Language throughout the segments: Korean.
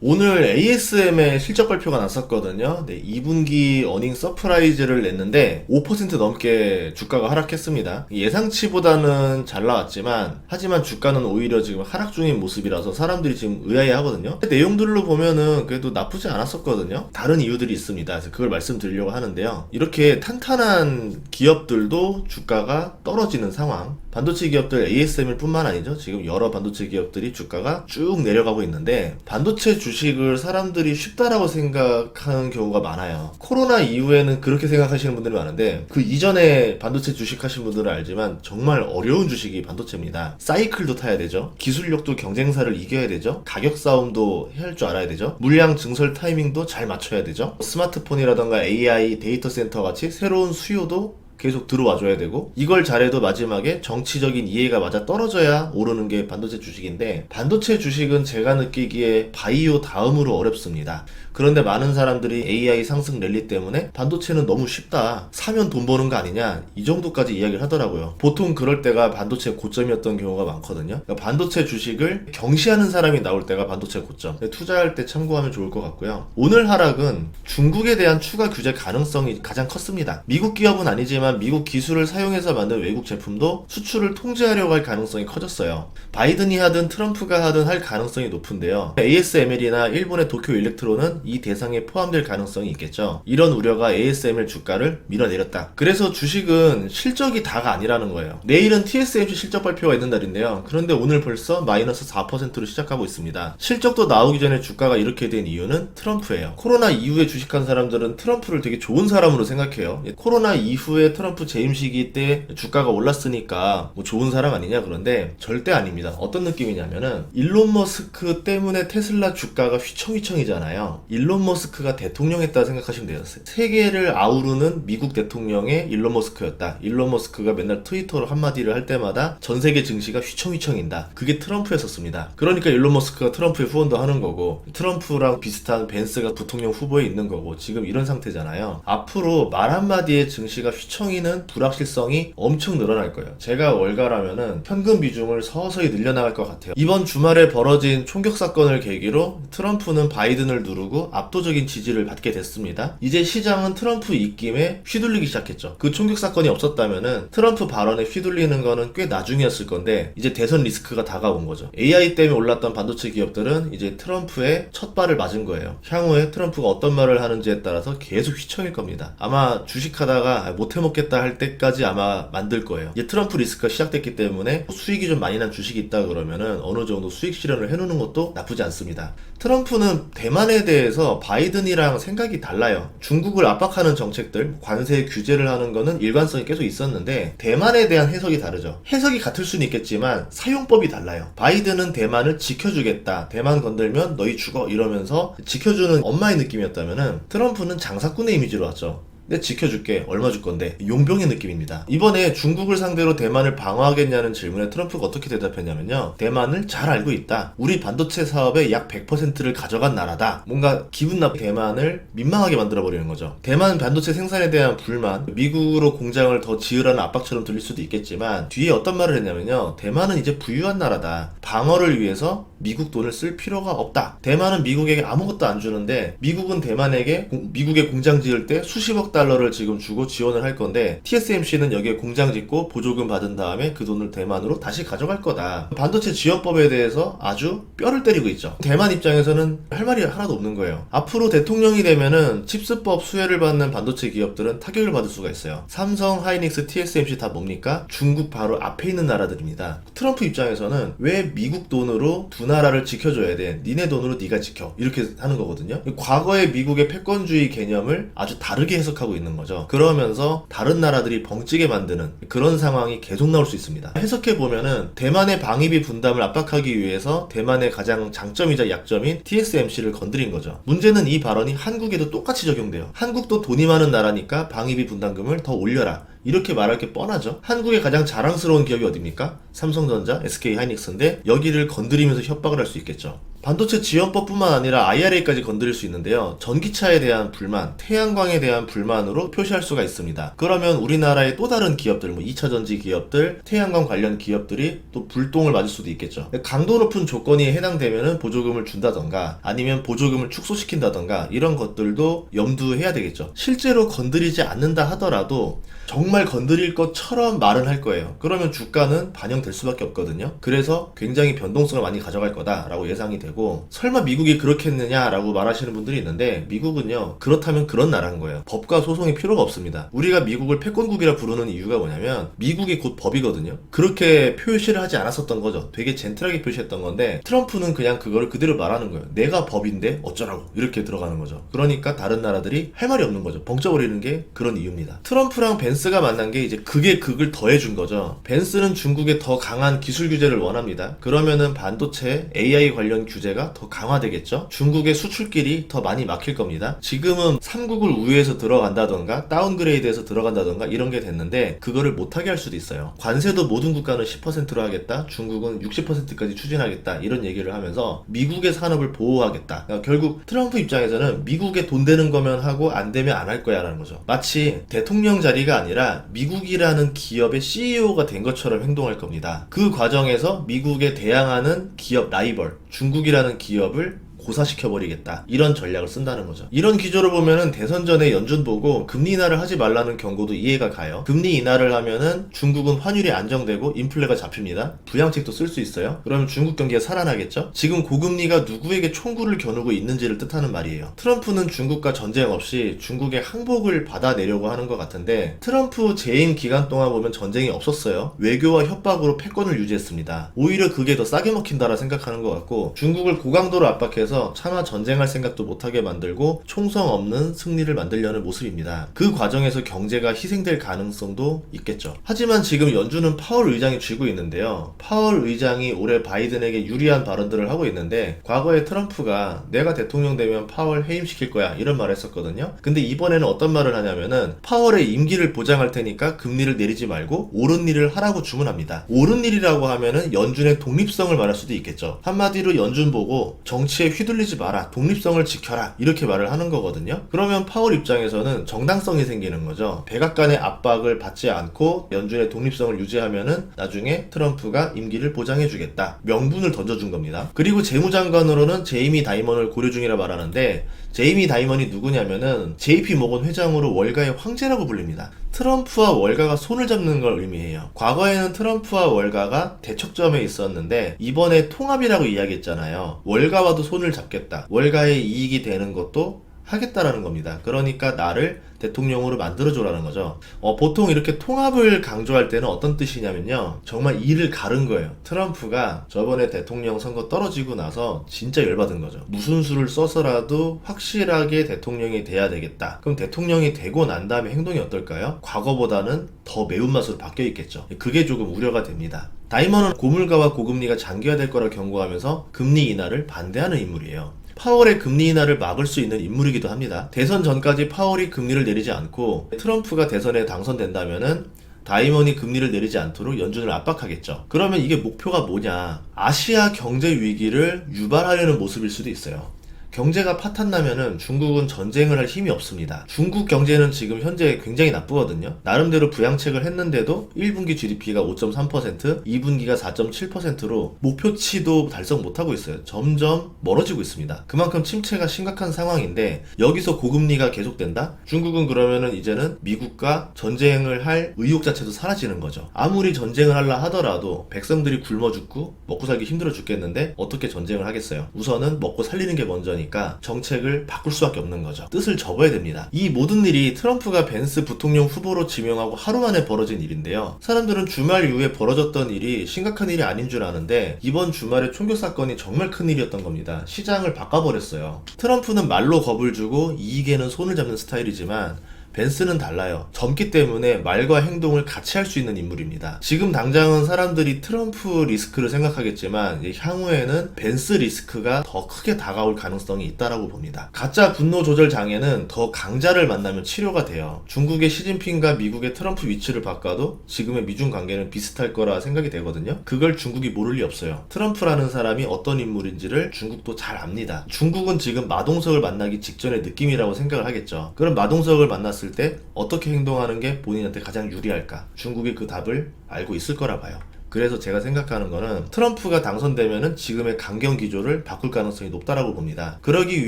오늘 ASM의 실적 발표가 났었거든요. 네, 2분기 어닝 서프라이즈를 냈는데 5% 넘게 주가가 하락했습니다. 예상치보다는 잘 나왔지만 하지만 주가는 오히려 지금 하락 중인 모습이라서 사람들이 지금 의아해하거든요. 내용들로 보면은 그래도 나쁘지 않았었거든요. 다른 이유들이 있습니다. 그래서 그걸 말씀드리려고 하는데요. 이렇게 탄탄한 기업들도 주가가 떨어지는 상황. 반도체 기업들 ASM일 뿐만 아니죠. 지금 여러 반도체 기업들이 주가가 쭉 내려가고 있는데 반도체 주식을 사람들이 쉽다라고 생각하는 경우가 많아요. 코로나 이후에는 그렇게 생각하시는 분들이 많은데 그 이전에 반도체 주식 하신 분들은 알지만 정말 어려운 주식이 반도체입니다. 사이클도 타야 되죠. 기술력도 경쟁사를 이겨야 되죠. 가격 싸움도 해야 할 줄 알아야 되죠. 물량 증설 타이밍도 잘 맞춰야 되죠. 스마트폰이라던가 AI, 데이터 센터 같이 새로운 수요도 계속 들어와줘야 되고 이걸 잘해도 마지막에 정치적인 이해가 맞아 떨어져야 오르는 게 반도체 주식인데 반도체 주식은 제가 느끼기에 바이오 다음으로 어렵습니다. 그런데 많은 사람들이 AI 상승 랠리 때문에 반도체는 너무 쉽다. 사면 돈 버는 거 아니냐. 이 정도까지 이야기를 하더라고요. 보통 그럴 때가 반도체 고점이었던 경우가 많거든요. 그러니까 반도체 주식을 경시하는 사람이 나올 때가 반도체 고점. 투자할 때 참고하면 좋을 것 같고요. 오늘 하락은 중국에 대한 추가 규제 가능성이 가장 컸습니다. 미국 기업은 아니지만 미국 기술을 사용해서 만든 외국 제품도 수출을 통제하려고 할 가능성이 커졌어요. 바이든이 하든 트럼프가 하든 할 가능성이 높은데요. ASML이나 일본의 도쿄 일렉트론은 이 대상에 포함될 가능성이 있겠죠. 이런 우려가 ASML 주가를 밀어내렸다. 그래서 주식은 실적이 다가 아니라는 거예요. 내일은 TSMC 실적 발표가 있는 날인데요. 그런데 오늘 벌써 마이너스 4%로 시작하고 있습니다. 실적도 나오기 전에 주가가 이렇게 된 이유는 트럼프예요. 코로나 이후에 주식한 사람들은 트럼프를 되게 좋은 사람으로 생각해요. 코로나 이후에 트럼프 재임 시기 때 주가가 올랐으니까 뭐 좋은 사람 아니냐. 그런데 절대 아닙니다. 어떤 느낌이냐면은 일론 머스크 때문에 테슬라 주가가 휘청휘청이잖아요. 일론 머스크가 대통령했다 생각하시면 돼요. 세계를 아우르는 미국 대통령의 일론 머스크였다. 일론 머스크가 맨날 트위터로 한마디를 할 때마다 전 세계 증시가 휘청휘청인다. 그게 트럼프였었습니다. 그러니까 일론 머스크가 트럼프의 후원도 하는 거고 트럼프랑 비슷한 벤스가 부통령 후보에 있는 거고 지금 이런 상태잖아요. 앞으로 말 한마디에 증시가 휘청이는 불확실성이 엄청 늘어날 거예요. 제가 월가라면은 현금 비중을 서서히 늘려나갈 것 같아요. 이번 주말에 벌어진 총격 사건을 계기로 트럼프는 바이든을 누르고 압도적인 지지를 받게 됐습니다. 이제 시장은 트럼프 입김에 휘둘리기 시작했죠. 그 총격 사건이 없었다면은 트럼프 발언에 휘둘리는 거는 꽤 나중이었을 건데 이제 대선 리스크가 다가온 거죠. AI 때문에 올랐던 반도체 기업들은 이제 트럼프의 첫 발을 맞은 거예요. 향후에 트럼프가 어떤 말을 하는지에 따라서 계속 휘청일 겁니다. 아마 주식하다가 못해먹겠다 할 때까지 아마 만들 거예요. 이제 트럼프 리스크가 시작됐기 때문에 수익이 좀 많이 난 주식이 있다 그러면은 어느 정도 수익 실현을 해놓는 것도 나쁘지 않습니다. 트럼프는 대만에 대해서 바이든이랑 생각이 달라요. 중국을 압박하는 정책들, 관세 규제를 하는 거는 일관성이 계속 있었는데 대만에 대한 해석이 다르죠. 해석이 같을 수는 있겠지만 사용법이 달라요. 바이든은 대만을 지켜주겠다. 대만 건들면 너희 죽어 이러면서 지켜주는 엄마의 느낌이었다면은 트럼프는 장사꾼의 이미지로 왔죠. 내 지켜줄게. 얼마 줄 건데? 용병의 느낌입니다. 이번에 중국을 상대로 대만을 방어하겠냐는 질문에 트럼프가 어떻게 대답했냐면요. 대만을 잘 알고 있다. 우리 반도체 사업의 약 100%를 가져간 나라다. 뭔가 기분 나쁜 대만을 민망하게 만들어버리는 거죠. 대만 반도체 생산에 대한 불만, 미국으로 공장을 더 지으라는 압박처럼 들릴 수도 있겠지만 뒤에 어떤 말을 했냐면요. 대만은 이제 부유한 나라다. 방어를 위해서 미국 돈을 쓸 필요가 없다. 대만은 미국에게 아무것도 안 주는데 미국은 대만에게 미국에 공장 지을 때 수십억 달러를 지금 주고 지원을 할 건데 TSMC는 여기에 공장 짓고 보조금 받은 다음에 그 돈을 대만으로 다시 가져갈 거다. 반도체 지원법에 대해서 아주 뼈를 때리고 있죠. 대만 입장에서는 할 말이 하나도 없는 거예요. 앞으로 대통령이 되면은 칩스법 수혜를 받는 반도체 기업들은 타격을 받을 수가 있어요. 삼성, 하이닉스, TSMC 다 뭡니까? 중국 바로 앞에 있는 나라들입니다. 트럼프 입장에서는 왜 미국 돈으로 두 나라를 지켜줘야 돼? 니네 돈으로 네가 지켜. 이렇게 하는 거거든요. 과거의 미국의 패권주의 개념을 아주 다르게 해석하고 있는 거죠. 그러면서 다른 나라들이 벙찌게 만드는 그런 상황이 계속 나올 수 있습니다. 해석해보면은 대만의 방위비 분담을 압박하기 위해서 대만의 가장 장점이자 약점인 TSMC를 건드린 거죠. 문제는 이 발언이 한국에도 똑같이 적용돼요. 한국도 돈이 많은 나라니까 방위비 분담금을 더 올려라. 이렇게 말할 게 뻔하죠. 한국의 가장 자랑스러운 기업이 어디입니까? 삼성전자, SK 하이닉스인데 여기를 건드리면서 협박을 할 수 있겠죠. 반도체 지원법뿐만 아니라 IRA까지 건드릴 수 있는데요. 전기차에 대한 불만, 태양광에 대한 불만으로 표시할 수가 있습니다. 그러면 우리나라의 또 다른 기업들, 2차전지 기업들, 태양광 관련 기업들이 또 불똥을 맞을 수도 있겠죠. 강도 높은 조건이 해당되면 보조금을 준다던가 아니면 보조금을 축소시킨다던가 이런 것들도 염두해야 되겠죠. 실제로 건드리지 않는다 하더라도 정말 건드릴 것처럼 말은 할 거예요. 그러면 주가는 반영될 수밖에 없거든요. 그래서 굉장히 변동성을 많이 가져갈 거다라고 예상이 되고, 설마 미국이 그렇겠느냐라고 말하시는 분들이 있는데 미국은요, 그렇다면 그런 나라인 거예요. 법과 소송이 필요가 없습니다. 우리가 미국을 패권국이라 부르는 이유가 뭐냐면 미국이 곧 법이거든요. 그렇게 표시를 하지 않았었던 거죠. 되게 젠틀하게 표시했던 건데 트럼프는 그냥 그거를 그대로 말하는 거예요. 내가 법인데 어쩌라고 이렇게 들어가는 거죠. 그러니까 다른 나라들이 할 말이 없는 거죠. 벙쪄버리는 게 그런 이유입니다. 트럼프랑 벤스가 만난 게 이제 극에 극을 더해준 거죠. 벤스는 중국의 더 강한 기술 규제를 원합니다. 그러면은 반도체, AI 관련 규제가 더 강화되겠죠. 중국의 수출길이 더 많이 막힐 겁니다. 지금은 삼국을 우회해서 들어간다던가 다운그레이드해서 들어간다던가 이런 게 됐는데 그거를 못하게 할 수도 있어요. 관세도 모든 국가는 10%로 하겠다, 중국은 60%까지 추진하겠다 이런 얘기를 하면서 미국의 산업을 보호하겠다. 그러니까 결국 트럼프 입장에서는 미국에 돈 되는 거면 하고 안 되면 안 할 거야 라는 거죠. 마치 대통령 자리가 아니라 미국이라는 기업의 CEO가 된 것처럼 행동할 겁니다. 그 과정에서 미국에 대항하는 기업 라이벌 중국이라는 기업을 고사시켜버리겠다, 이런 전략을 쓴다는 거죠. 이런 기조를 보면은 대선 전에 연준 보고 금리 인하를 하지 말라는 경고도 이해가 가요. 금리 인하를 하면은 중국은 환율이 안정되고 인플레가 잡힙니다. 부양책도 쓸 수 있어요. 그러면 중국 경기가 살아나겠죠. 지금 고금리가 누구에게 총구를 겨누고 있는지를 뜻하는 말이에요. 트럼프는 중국과 전쟁 없이 중국의 항복을 받아내려고 하는 것 같은데 트럼프 재임 기간 동안 보면 전쟁이 없었어요. 외교와 협박으로 패권을 유지했습니다. 오히려 그게 더 싸게 먹힌다라 생각하는 것 같고, 중국을 고강도로 압박해서 차마 전쟁할 생각도 못하게 만들고 총성 없는 승리를 만들려는 모습입니다. 그 과정에서 경제가 희생될 가능성도 있겠죠. 하지만 지금 연준은 파월 의장이 쥐고 있는데요. 파월 의장이 올해 바이든에게 유리한 발언들을 하고 있는데 과거에 트럼프가 내가 대통령 되면 파월 해임시킬 거야 이런 말을 했었거든요. 근데 이번에는 어떤 말을 하냐면은 파월의 임기를 보장할 테니까 금리를 내리지 말고 옳은 일을 하라고 주문합니다. 옳은 일이라고 하면은 연준의 독립성을 말할 수도 있겠죠. 한마디로 연준 보고 정치에 휘둘리지 마라, 독립성을 지켜라 이렇게 말을 하는 거거든요. 그러면 파월 입장에서는 정당성이 생기는 거죠. 백악관의 압박을 받지 않고 연준의 독립성을 유지하면은 나중에 트럼프가 임기를 보장해주겠다, 명분을 던져준 겁니다. 그리고 재무장관으로는 제이미 다이먼을 고려 중이라 말하는데, 제이미 다이먼이 누구냐면은 JP 모건 회장으로 월가의 황제라고 불립니다. 트럼프와 월가가 손을 잡는 걸 의미해요. 과거에는 트럼프와 월가가 대척점에 있었는데 이번에 통합이라고 이야기했잖아요. 월가와도 손을 잡겠다, 월가의 이익이 되는 것도 하겠다라는 겁니다. 그러니까 나를 대통령으로 만들어줘라는 거죠. 보통 이렇게 통합을 강조할 때는 어떤 뜻이냐면요, 정말 이를 가른 거예요. 트럼프가 저번에 대통령 선거 떨어지고 나서 진짜 열받은 거죠. 무슨 수를 써서라도 확실하게 대통령이 돼야 되겠다. 그럼 대통령이 되고 난 다음에 행동이 어떨까요? 과거보다는 더 매운맛으로 바뀌어 있겠죠. 그게 조금 우려가 됩니다. 다이먼은 고물가와 고금리가 장기화될 거라 경고하면서 금리 인하를 반대하는 인물이에요. 파월의 금리 인하를 막을 수 있는 인물이기도 합니다. 대선 전까지 파월이 금리를 내리지 않고 트럼프가 대선에 당선된다면은 다이먼이 금리를 내리지 않도록 연준을 압박하겠죠. 그러면 이게 목표가 뭐냐? 아시아 경제 위기를 유발하려는 모습일 수도 있어요. 경제가 파탄나면은 중국은 전쟁을 할 힘이 없습니다. 중국 경제는 지금 현재 굉장히 나쁘거든요. 나름대로 부양책을 했는데도 1분기 GDP가 5.3%, 2분기가 4.7%로 목표치도 달성 못하고 있어요. 점점 멀어지고 있습니다. 그만큼 침체가 심각한 상황인데 여기서 고금리가 계속된다? 중국은 그러면은 이제는 미국과 전쟁을 할 의욕 자체도 사라지는 거죠. 아무리 전쟁을 하려 하더라도 백성들이 굶어 죽고 먹고 살기 힘들어 죽겠는데 어떻게 전쟁을 하겠어요? 우선은 먹고 살리는 게 먼저니까 정책을 바꿀 수밖에 없는 거죠. 뜻을 접어야 됩니다. 이 모든 일이 트럼프가 벤스 부통령 후보로 지명하고 하루 만에 벌어진 일인데요. 사람들은 주말 이후에 벌어졌던 일이 심각한 일이 아닌 줄 아는데 이번 주말의 총격 사건이 정말 큰 일이었던 겁니다. 시장을 바꿔버렸어요. 트럼프는 말로 겁을 주고 이익에는 손을 잡는 스타일이지만 벤스는 달라요. 젊기 때문에 말과 행동을 같이 할 수 있는 인물입니다. 지금 당장은 사람들이 트럼프 리스크를 생각하겠지만 향후에는 벤스 리스크가 더 크게 다가올 가능성이 있다라고 봅니다. 가짜 분노 조절 장애는 더 강자를 만나면 치료가 돼요. 중국의 시진핑과 미국의 트럼프 위치를 바꿔도 지금의 미중 관계는 비슷할 거라 생각이 되거든요. 그걸 중국이 모를 리 없어요. 트럼프라는 사람이 어떤 인물인지를 중국도 잘 압니다. 중국은 지금 마동석을 만나기 직전의 느낌이라고 생각을 하겠죠. 그럼 마동석을 만났을 때 어떻게 행동하는 게 본인한테 가장 유리할까? 중국이 그 답을 알고 있을 거라 봐요. 그래서 제가 생각하는 거는 트럼프가 당선되면은 지금의 강경 기조를 바꿀 가능성이 높다라고 봅니다. 그러기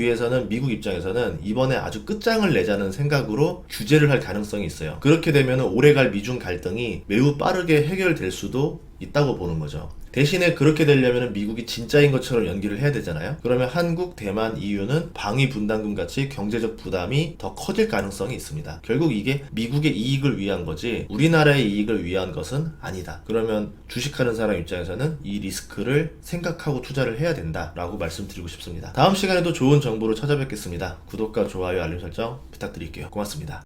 위해서는 미국 입장에서는 이번에 아주 끝장을 내자는 생각으로 규제를 할 가능성이 있어요. 그렇게 되면은 오래갈 미중 갈등이 매우 빠르게 해결될 수도 있다고 보는 거죠. 대신에 그렇게 되려면 미국이 진짜인 것처럼 연기를 해야 되잖아요. 그러면 한국, 대만, EU는 방위 분담금 같이 경제적 부담이 더 커질 가능성이 있습니다. 결국 이게 미국의 이익을 위한 거지 우리나라의 이익을 위한 것은 아니다. 그러면 주식하는 사람 입장에서는 이 리스크를 생각하고 투자를 해야 된다라고 말씀드리고 싶습니다. 다음 시간에도 좋은 정보로 찾아뵙겠습니다. 구독과 좋아요, 알림 설정 부탁드릴게요. 고맙습니다.